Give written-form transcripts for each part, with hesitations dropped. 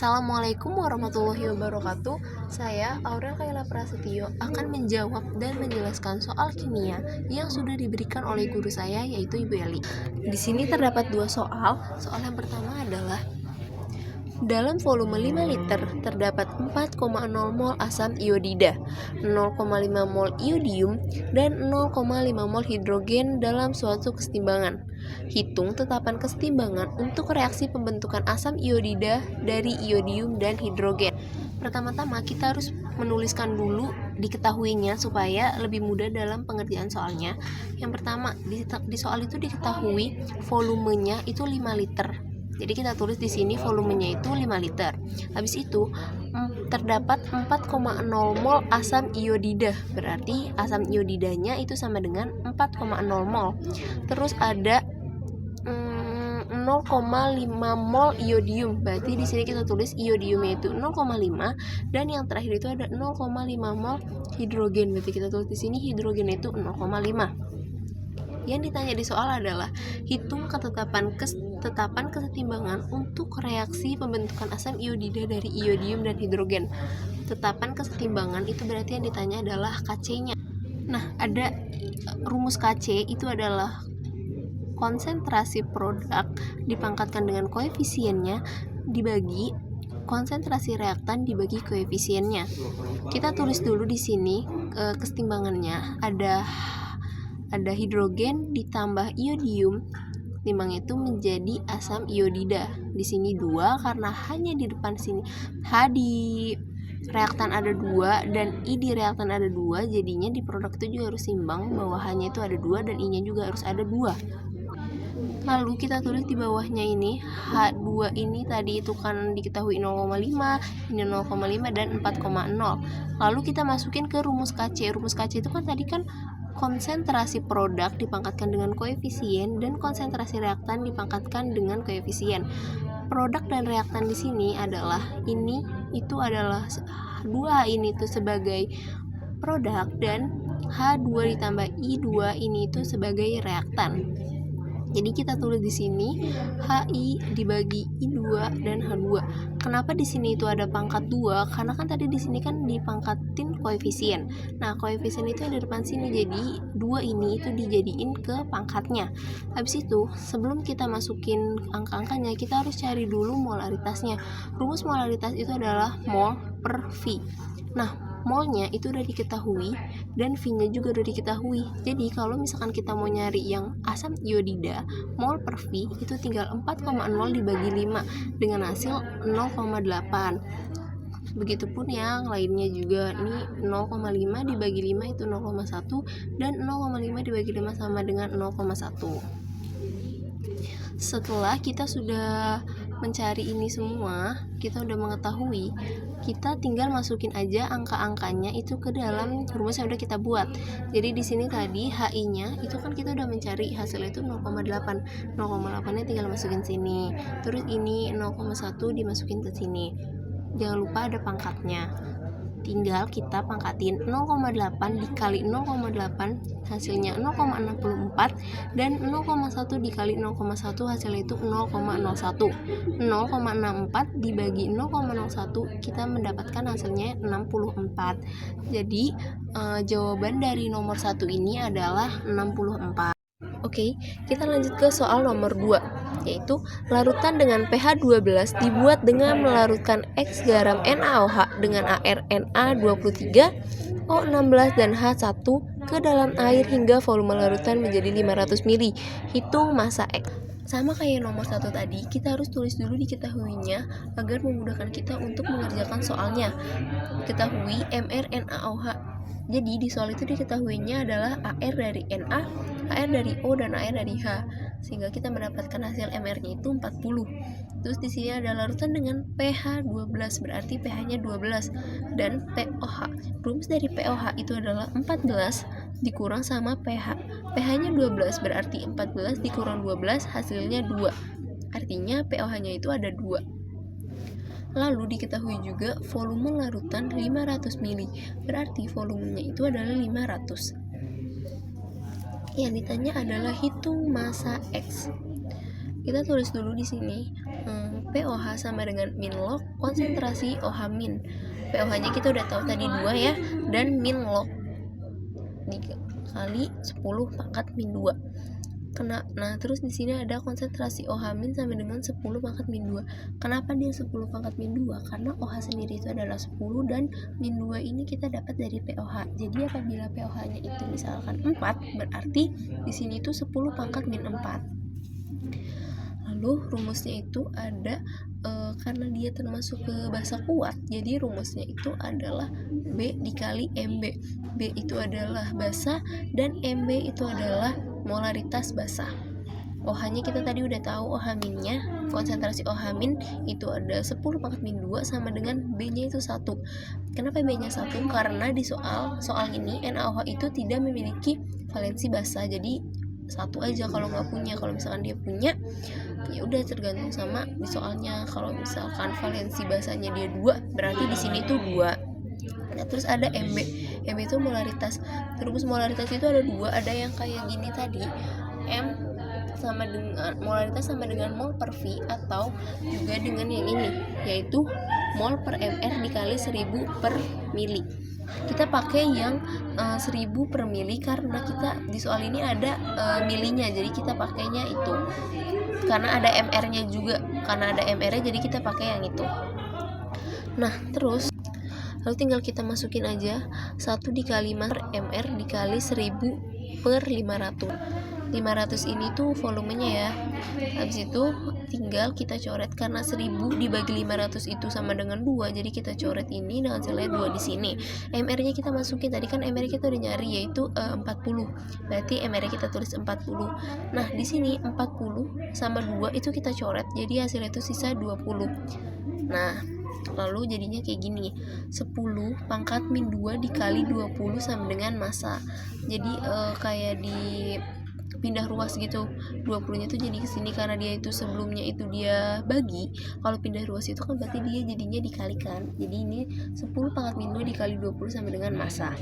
Assalamualaikum warahmatullahi wabarakatuh. Saya Aurel Kayla Prasetyo akan menjawab dan menjelaskan soal kimia yang sudah diberikan oleh guru saya, yaitu Ibu Eli. Di sini terdapat dua soal. Soal yang pertama adalah dalam volume 5 liter terdapat 4,0 mol asam iodida, 0,5 mol iodium, dan 0,5 mol hidrogen dalam suatu kesetimbangan. Hitung tetapan kesetimbangan untuk reaksi pembentukan asam iodida dari iodium dan hidrogen. Pertama-tama kita harus menuliskan dulu diketahuinya supaya lebih mudah dalam pengertian soalnya. Yang pertama, di soal itu diketahui volumenya itu 5 liter. Jadi kita tulis di sini volumenya itu 5 liter. Habis itu terdapat 4,0 mol asam iodida. Berarti asam iodidanya itu sama dengan 4,0 mol. Terus ada 0,5 mol iodium. Berarti di sini kita tulis iodiumnya itu 0,5 dan yang terakhir itu ada 0,5 mol hidrogen. Berarti kita tulis di sini hidrogen itu 0,5. Yang ditanya di soal adalah hitung ketetapan kesetimbangan untuk reaksi pembentukan asam iodida dari iodium dan hidrogen. Tetapan kesetimbangan itu berarti yang ditanya adalah Kc-nya. Nah, ada rumus Kc itu adalah konsentrasi produk dipangkatkan dengan koefisiennya dibagi konsentrasi reaktan dibagi koefisiennya. Kita tulis dulu di sini kesetimbangannya ada hidrogen ditambah iodium, timbang itu menjadi asam iodida. Di sini 2 karena hanya di depan sini H di reaktan ada 2 dan I di reaktan ada 2, jadinya di produk itu juga harus imbang, bawahannya itu ada 2 dan I-nya juga harus ada 2. Lalu kita tulis di bawahnya ini H2 ini tadi itu kan diketahui 0,5, ini 0,5 dan 4,0. Lalu kita masukin ke rumus Kc. Rumus Kc itu kan tadi kan konsentrasi produk dipangkatkan dengan koefisien dan konsentrasi reaktan dipangkatkan dengan koefisien. Produk dan reaktan di sini adalah ini itu adalah 2H ini itu sebagai produk dan H2 ditambah I2 ini itu sebagai reaktan. Jadi kita tulis di sini HI dibagi I2 dan H2. Kenapa di sini itu ada pangkat 2? Karena kan tadi di sini kan dipangkatin koefisien. Nah, koefisien itu yang di depan sini, jadi 2 ini itu dijadiin ke pangkatnya. Habis itu, sebelum kita masukin angka-angkanya, kita harus cari dulu molaritasnya. Rumus molaritas itu adalah mol per V. Nah, molnya itu udah diketahui dan V-nya juga udah diketahui. Jadi kalau misalkan kita mau nyari yang asam iodida, mol per V itu tinggal 4,0 dibagi 5 dengan hasil 0,8. Begitupun yang lainnya juga nih 0,5 dibagi 5 itu 0,1 dan 0,5 dibagi 5 sama dengan 0,1. Setelah kita sudah mencari ini semua, kita udah mengetahui, kita tinggal masukin aja angka-angkanya itu ke dalam rumus yang udah kita buat. Jadi di sini tadi HI-nya itu kan kita udah mencari hasilnya itu 0,8. 0,8-nya tinggal masukin sini. Terus ini 0,1 dimasukin ke sini. Jangan lupa ada pangkatnya. Tinggal kita pangkatin 0,8 dikali 0,8 hasilnya 0,64 dan 0,1 dikali 0,1 hasilnya itu 0,01. 0,64 dibagi 0,01 kita mendapatkan hasilnya 64. Jadi jawaban dari nomor 1 ini adalah 64. Oke, kita lanjut ke soal nomor 2, yaitu larutan dengan pH 12 dibuat dengan melarutkan X garam NaOH dengan air Na23, O16 dan H1 ke dalam air hingga volume larutan menjadi 500 ml. Hitung massa X. Sama kayak nomor 1 tadi, kita harus tulis dulu diketahuinya agar memudahkan kita untuk mengerjakan soalnya. Ketahui mRNaOH. Jadi di soal itu diketahuinya adalah AR dari Na, AR dari O dan AR dari H, sehingga kita mendapatkan hasil MR-nya itu 40. Terus di sini ada larutan dengan pH 12, berarti pH-nya 12 dan POH. Rumus dari POH itu adalah 14 dikurang sama pH. pH-nya 12 berarti 14 dikurang 12 hasilnya 2. Artinya POH-nya itu ada 2. Lalu diketahui juga volume larutan 500 ml, berarti volumenya itu adalah 500. Yang ditanya adalah hitung massa X. kita tulis dulu di sini POH sama dengan min log konsentrasi OH min. POH-nya kita udah tahu tadi 2 ya, dan min log dikali 10 pangkat min 2. Nah, terus di sini ada konsentrasi OH min sama dengan 10 pangkat min 2. Kenapa dia 10 pangkat min 2? Karena OH sendiri itu adalah 10 dan min 2 ini kita dapat dari POH. Jadi apabila POH-nya itu misalkan 4, berarti di sini itu 10 pangkat min 4. Lalu rumusnya itu ada karena dia termasuk ke basa kuat, jadi rumusnya itu adalah B dikali MB. B itu adalah basa dan MB itu adalah molaritas basa. OH-nya kita tadi udah tahu, OH minnya, konsentrasi OH min itu ada 10 pangkat min 2 sama dengan B-nya itu 1. Kenapa B-nya 1? Karena di soal ini NaOH itu tidak memiliki valensi basa, jadi 1 aja kalau nggak punya. Kalau misalkan dia punya, ya udah tergantung sama di soalnya. Kalau misalkan valensi basanya dia 2, berarti di sini tuh 2. Nah, terus ada MB. MB itu molaritas. Rumus molaritas itu ada 2, ada yang kayak gini tadi. M sama dengan molaritas sama dengan mol per V, atau juga dengan yang ini, yaitu mol per mr dikali 1000 per mili. Kita pakai yang 1000 per mili karena kita di soal ini ada milinya, jadi kita pakainya itu. Karena ada mr-nya juga, jadi kita pakai yang itu. Nah, terus lalu tinggal kita masukin aja 1 dikali per mr dikali 1000 per 500. 500 ini tuh volumenya ya. Habis itu tinggal kita coret, karena 1000 dibagi 500 itu sama dengan 2, jadi kita coret ini dengan hasilnya 2 di sini. MR-nya kita masukin, tadi kan MR kita udah nyari yaitu 40. Berarti MR kita tulis 40. Nah, di sini 40 sama 2 itu kita coret, jadi hasilnya itu sisa 20. Nah, lalu jadinya kayak gini, 10 pangkat min 2 dikali 20 sama dengan massa. Jadi kayak di pindah ruas gitu, 20 nya tuh jadi kesini karena dia itu sebelumnya itu dia bagi. Kalau pindah ruas itu kan berarti dia jadinya dikalikan, jadi ini 10 pangkat min 2 dikali 20 sama dengan massa.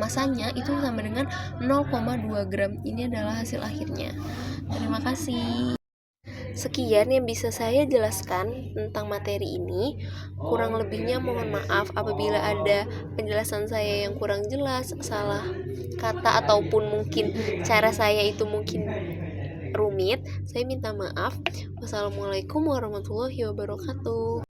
Masanya itu sama dengan 0,2 gram. Ini adalah hasil akhirnya. Terima kasih. Sekian yang bisa saya jelaskan tentang materi ini. Kurang lebihnya mohon maaf apabila ada penjelasan saya yang kurang jelas, salah kata, ataupun mungkin cara saya itu mungkin rumit. Saya minta maaf. Wassalamualaikum warahmatullahi wabarakatuh.